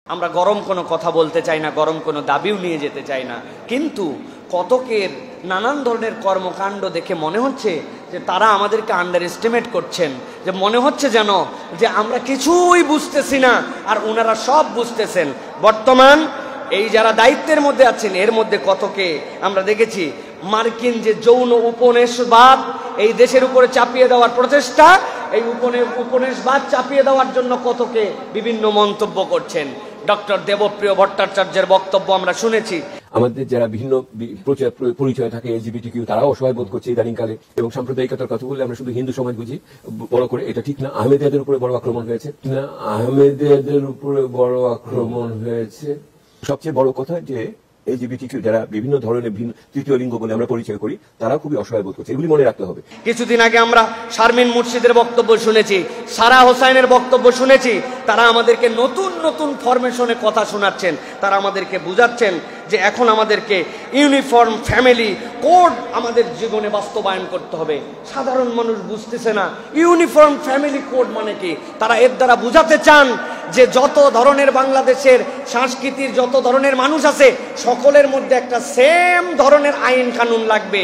আমরা গরম কোনো কথা বলতে চাই না, গরম কোনো দাবিও নিয়ে যেতে চাই না, কিন্তু কতকের নানান ধরনের কর্মকাণ্ড দেখে মনে হচ্ছে যে তারা আমাদেরকে আন্ডার এস্টিমেট করছেন, যে মনে হচ্ছে যেন যে আমরা কিছুই বুঝতেছি না আর ওনারা সব বুঝতেছেন। বর্তমান এই যারা দায়িত্বের মধ্যে আছেন এর মধ্যে কতকে আমরা দেখেছি মার্কিন যে যৌন উপনিবেশবাদ এই দেশের উপরে চাপিয়ে দেওয়ার প্রচেষ্টা, এই উপনিবেশবাদ চাপিয়ে দেওয়ার জন্য কতকে বিভিন্ন মন্তব্য করছেন। ডক্টর দেবপ্রিয় ভট্টাচার্যের বক্তব্য আমরা শুনেছি। আমাদের যারা বিভিন্ন পরিচয় থাকে এলজিবিটিকিউ তারাও অসহায় বোধ করছে ইদানিংকালে, এবং সাম্প্রদায়িকতার কথা বললে আমরা শুধু হিন্দু সমাজ বুঝি বড় করে, এটা ঠিক না। আহমেদিয়াদের উপরে বড় আক্রমণ হয়েছে না, আহমেদিয়াদের উপরে বড় আক্রমণ হয়েছে। সবচেয়ে বড় কথা যে এলজিবিটিকিউ যারা বিভিন্ন ধরনের তৃতীয় লিঙ্গ বলে আমরা পরিচয় করি তারা খুবই অসহায় বোধ করছে, এগুলি মনে রাখতে হবে। কিছুদিন আগে আমরা শারমিন মুর্শিদের বক্তব্য শুনেছি, সারা হোসাইনের বক্তব্য শুনেছি। তারা আমাদেরকে নতুন নতুন ফরমেশনে কথা শোনাচ্ছেন, তারা আমাদেরকে বুঝাচ্ছেন যে এখন আমাদেরকে ইউনিফর্ম ফ্যামিলি কোড আমাদের জীবনে বাস্তবায়ন করতে হবে। সাধারণ মানুষ বুঝতেছে না ইউনিফর্ম ফ্যামিলি কোড মানে কি। তারা এর দ্বারা বুঝাতে চান যে যত ধরনের বাংলাদেশের সংস্কৃতির যত ধরনের মানুষ আছে সকলের মধ্যে একটা সেম ধরনের আইন কানুন লাগবে।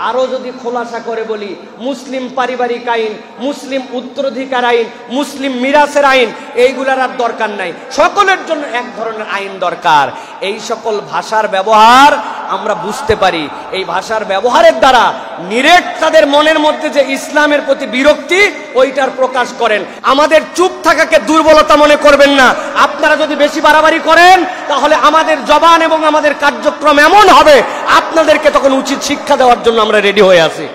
আরো যদি খোলাসা করে বলি, মুসলিম পারিবারিক আইন, মুসলিম উত্তরাধিকার আইন, মুসলিম মিরাসের আইন, এইগুলার আর দরকার নাই, সকলের জন্য এক ধরনের আইন দরকার। এই সকল ভাষার ব্যবহার আমরা বুঝতে পারি, এই ভাষার ব্যবহারের দ্বারা নিরেট তাদের মনের মধ্যে যে ইসলামের প্রতি বিরক্তি ওইটার প্রকাশ করেন। আমাদের চুপ থাকাকে দুর্বলতা মনে করবেন না। আপনারা যদি বেশি বাড়াবাড়ি করেন তাহলে আমাদের জবান এবং আমাদের কার্যক্রম এমন হবে আপনাদেরকে তখন উচিত শিক্ষা দেওয়ার জন্য আমরা রেডি হয়ে আছি।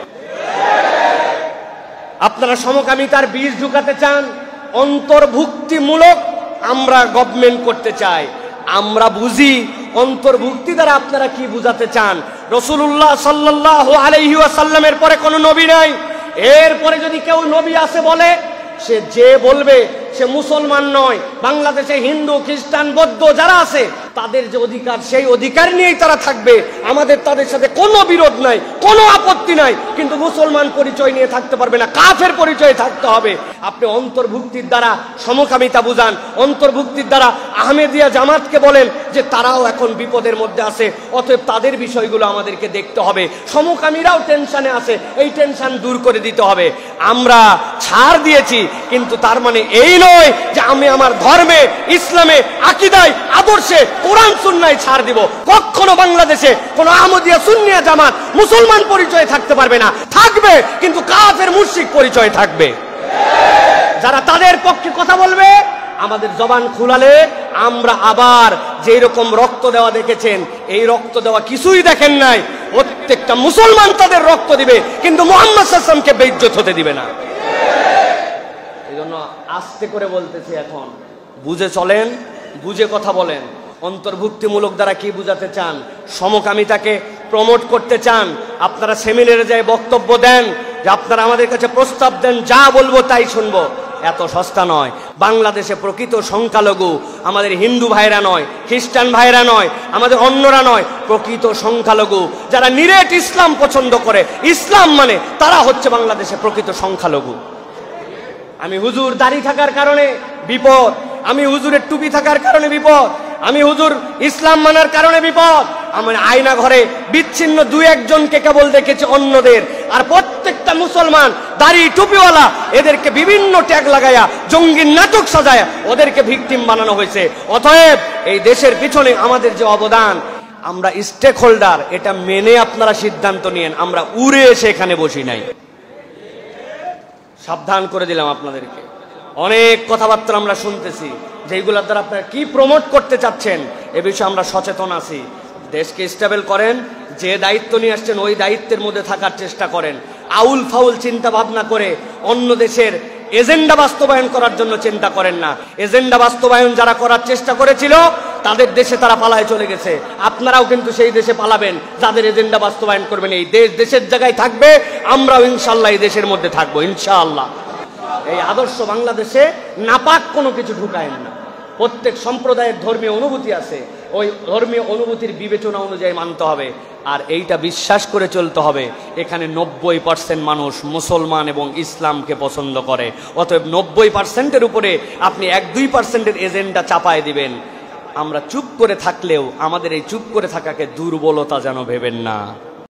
আপনারা সমকামিতার বীজ ঢুকাতে চান, অন্তর্ভুক্তিমূলক আমরা গভর্নমেন্ট করতে চাই। আমরা বুঝি অন্তর্ভুক্তি দ্বারা আপনারা কি বুঝাতে চান। রাসূলুল্লাহ সাল্লাল্লাহু আলাইহি ওয়াসাল্লামের পরে কোনো নবী নাই। এরপরে যদি কেউ নবী আছে বলে, সে যে বলবে সে মুসলমান নয়। বাংলাদেশে হিন্দু খ্রিস্টান বৌদ্ধ যারা আছে তাদের যে অধিকার সেই অধিকার নিয়েই তারা থাকবে। আমাদের তাদের সাথে কোনো বিরোধ নাই, কোনো আপত্তি নাই, কিন্তু মুসলমান পরিচয় নিয়ে থাকতে পারবে না, কাফের পরিচয় থাকতে হবে। আপনি অন্তর্ভুক্তির দ্বারা সমকামিতা বুঝান, অন্তর্ভুক্তির দ্বারা আহমেদিয়া জামাতকে বলেন যে তারাও এখন বিপদের মধ্যে আছে, অতএব তাদের বিষয়গুলো আমাদেরকে দেখতে হবে। সমকামীরাও টেনশনে আছে, এই টেনশন দূর করে দিতে হবে। আমরা ছাড় দিয়েছি, কিন্তু তার মানে এই নয় যে আমি আমার ধর্মে, ইসলামে, আকীদায়, আদর্শে, কোরআন সুন্নাহয় ছাড় দিব। কখনো বাংলাদেশে কোন আহমদিয়া সুন্নিয়া জামাত মুসলমান পরিচয় থাকতে পারবে না। থাকবে, কিন্তু কাফের মুশরিক পরিচয় থাকবে। যারা তাদের পক্ষে কথা বলবে আমাদের জবান খুলালে আমরা আবার যেই রকম রক্ত দেওয়া দেখেছেন এই রক্ত দেওয়া কিছুই দেখেন নাই। প্রত্যেকটা মুসলমান তাদের রক্ত দিবে, কিন্তু মুহাম্মদ সাল্লাল্লাহু আলাইহি ওয়াসাল্লামকে বেইজ্জত হতে দিবে না। এই জন্য আস্তে করে বলতেছি, এখন বুঝে চলেন, বুঝে কথা বলেন। অন্তর্ভুক্তিমূলক দ্বারা কি বুঝাতে চান? সমকামিতাকে প্রমোট করতে চান? আপনারা সেমিনারে যায় বক্তব্য দেন যে আপনারা আমাদের কাছে প্রস্তাব দেন, যা বলবো তাই শুনবো। এত সস্তা নয়। বাংলাদেশে প্রকৃত সংখ্যালঘু আমাদের হিন্দু ভাইরা নয়, খ্রিস্টান ভাইরা নয়, আমাদের অন্যরা নয়, প্রকৃত সংখ্যালঘু যারা নিরেট ইসলাম পছন্দ করে, ইসলাম মানে তারা হচ্ছে বাংলাদেশে প্রকৃত সংখ্যালঘু। আমি হুজুর দাড়ি থাকার কারণে বিপদ, আমি হুজুরের টুপি থাকার কারণে বিপদ, আমি হুজুর ইসলাম মানার কারণে বিপদ। আমার আয়না ঘরে বিচ্ছিন্ন দুই একজনকে কেবল দেখেছে অন্যদের, আর প্রত্যেকটা মুসলমান দাড়ি টুপিওয়ালা এদেরকে বিভিন্ন ট্যাগ লাগায়া জঙ্গির নাটক সাজায়া ওদেরকে ভিকটিম বানানো হয়েছে। অতএব এই দেশের পিছনে আমাদের যে অবদান, আমরা স্টেক হোল্ডার, এটা মেনে আপনারা সিদ্ধান্ত নিয়েন। আমরা উড়ে এসে এখানে বসি নাই। সাবধান করে দিলাম আপনাদেরকে। অনেক কথাবার্তা আমরা শুনতেছি যেগুলোর দ্বারা আপনারা কি প্রমোট করতে চাচ্ছেন এ বিষয়ে আমরা সচেতন আছি। দেশকে স্টেবল করেন, যে দায়িত্ব নিয়ে আসছেন ওই দায়িত্বের মধ্যে থাকার চেষ্টা করেন। আউল ফাউল চিন্তা ভাবনা করে অন্য দেশের এজেন্ডা বাস্তবায়ন করার জন্য চিন্তা করেন না। এজেন্ডা বাস্তবায়ন যারা করার চেষ্টা করেছিল তাদের দেশে তারা পালায় চলে গেছে। আপনারাও কিন্তু সেই দেশে পালাবেন যাদের এজেন্ডা বাস্তবায়ন করবেন। এই দেশ দেশের জায়গায় থাকবে, আমরাও ইনশাআল্লাহ এই দেশের মধ্যে থাকবো ইনশাআল্লাহ। এই আদর্শ বাংলাদেশে নাপাক কোনো কিছু ঢুকায় না। প্রত্যেক সম্প্রদায়ের ধর্মীয় অনুভূতি আছে, ওই ধর্মীয় অনুভূতির বিবেচনা অনুযায়ী মানতে হবে। আর এইটা বিশ্বাস করে চলতে হবে এখানে 90% মানুষ মুসলমান এবং ইসলামকে পছন্দ করে, অতএব 90%-এর উপরে আপনি 1-2%-এর এজেন্ডা চাপায় দিবেন। আমরা চুপ করে থাকলেও আমাদের এই চুপ করে থাকাকে দুর্বলতা যেন ভেবেন না।